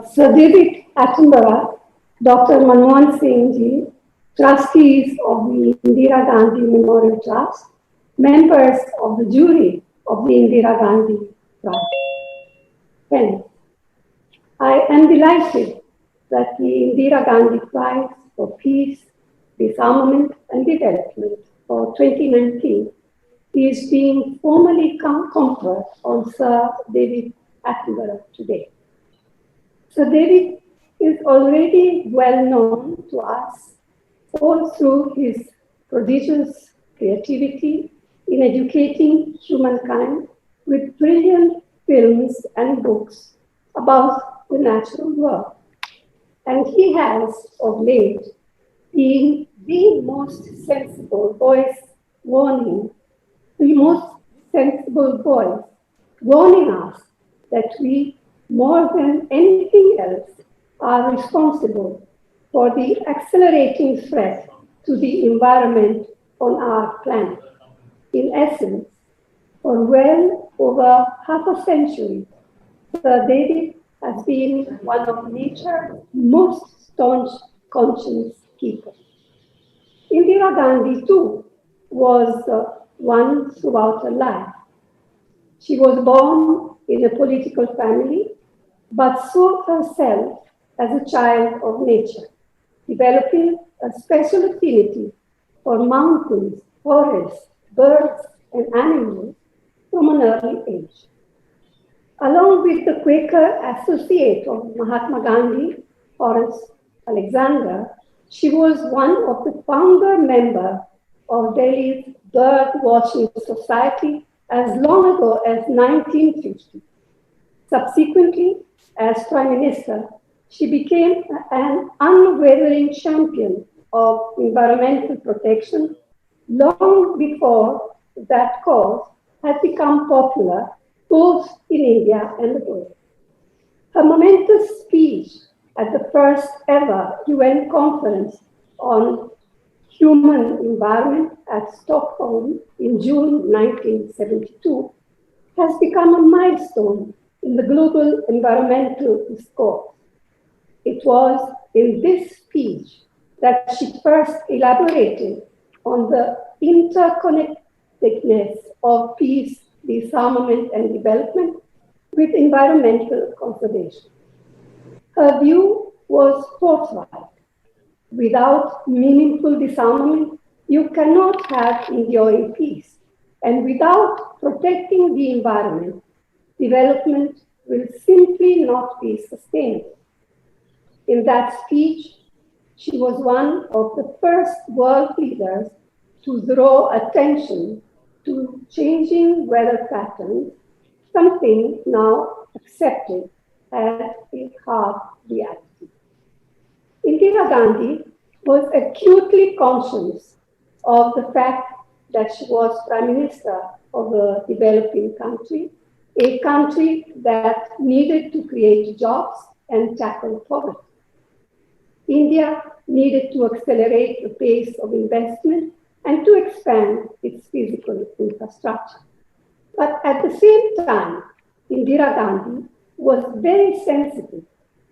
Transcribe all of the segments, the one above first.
Sir David Attenborough, Dr. Manmohan Singh ji, trustees of the Indira Gandhi Memorial Trust, members of the jury of the Indira Gandhi Prize. Friends, I am delighted that the Indira Gandhi Prize for Peace, Disarmament and Development for 2019 is being formally conferred on Sir David Attenborough today. Sir David is already well known to us all through his prodigious creativity in educating humankind with brilliant films and books about the natural world. And he has, of late, been the most sensible voice warning, the most sensible voice warning us that we, more than anything else, are responsible for the accelerating threat to the environment on our planet. In essence, for well over half a century, Sir David has been one of nature's most staunch conscience keepers. Indira Gandhi, too, was one throughout her life. She was born in a political family, but saw herself as a child of nature, developing a special affinity for mountains, forests, birds, and animals from an early age. Along with the Quaker associate of Mahatma Gandhi, Horace Alexander, she was one of the founder members of Delhi's Bird Watching Society as long ago as 1950. Subsequently, as Prime Minister, she became an unwavering champion of environmental protection long before that cause had become popular both in India and abroad. Her momentous speech at the first ever UN conference on human environment at Stockholm in June 1972 has become a milestone in the global environmental discourse. It was in this speech that she first elaborated on the interconnectedness of peace, disarmament, and development with environmental conservation. Her view was forthright. Without meaningful disarmament, you cannot have enduring peace. And without protecting the environment, development will simply not be sustainable. In that speech, she was one of the first world leaders to draw attention to changing weather patterns, something now accepted as a hard reality. Indira Gandhi was acutely conscious of the fact that she was Prime Minister of a developing country, a country that needed to create jobs and tackle poverty. India needed to accelerate the pace of investment and to expand its physical infrastructure. But at the same time, Indira Gandhi was very sensitive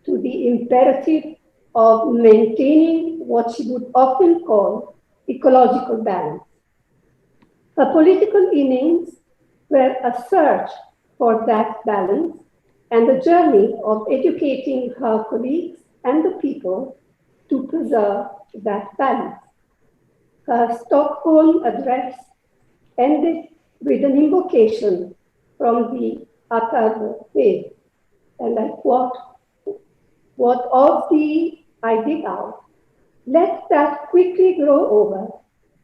to the imperative of maintaining what she would often call ecological balance. Her political innings were a search for that balance and a journey of educating her colleagues and the people to preserve that balance. Her Stockholm address ended with an invocation from the Atharva Ved, and I quote, "What of thee I dig out, let that quickly grow over,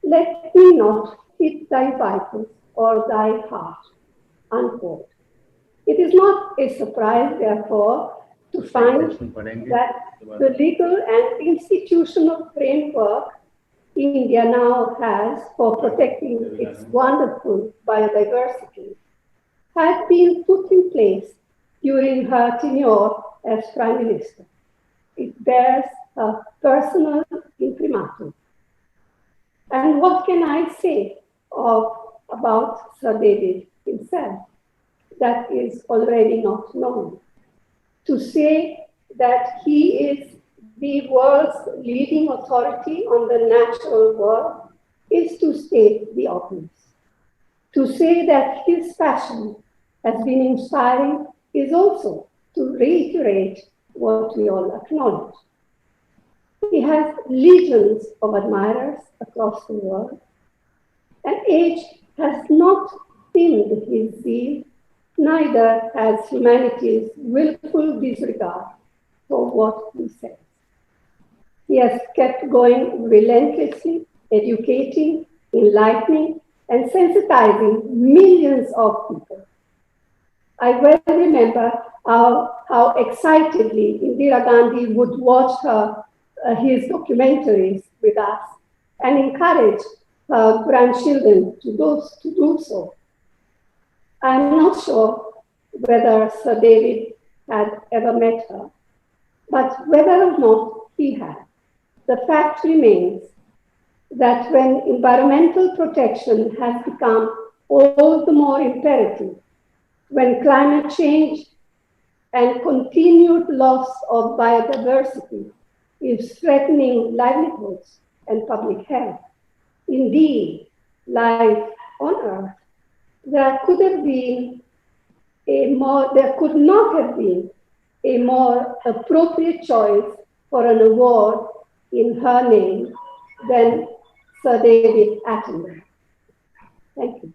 let me not hit thy vitals or thy heart," unquote. It is not a surprise, therefore, to find that the legal and institutional framework India now has for protecting its wonderful biodiversity had been put in place during her tenure as Prime Minister. It bears her personal imprimatur. And what can I say about Sir David himself that is already not known? To say that he is the world's leading authority on the natural world is to state the obvious. To say that his passion has been inspiring is also to reiterate what we all acknowledge. He has legions of admirers across the world, and age has not dimmed his zeal, neither has humanity's willful disregard for what he says. He has kept going relentlessly, educating, enlightening, and sensitizing millions of people. I well remember how excitedly Indira Gandhi would watch his documentaries with us and encourage her grandchildren to do so. I'm not sure whether Sir David had ever met her, but whether or not he had, the fact remains that when environmental protection has become all the more imperative, when climate change and continued loss of biodiversity is threatening livelihoods and public health, indeed life on Earth, there could not have been a more appropriate choice for an award in her name than Sir David Attenborough. Thank you.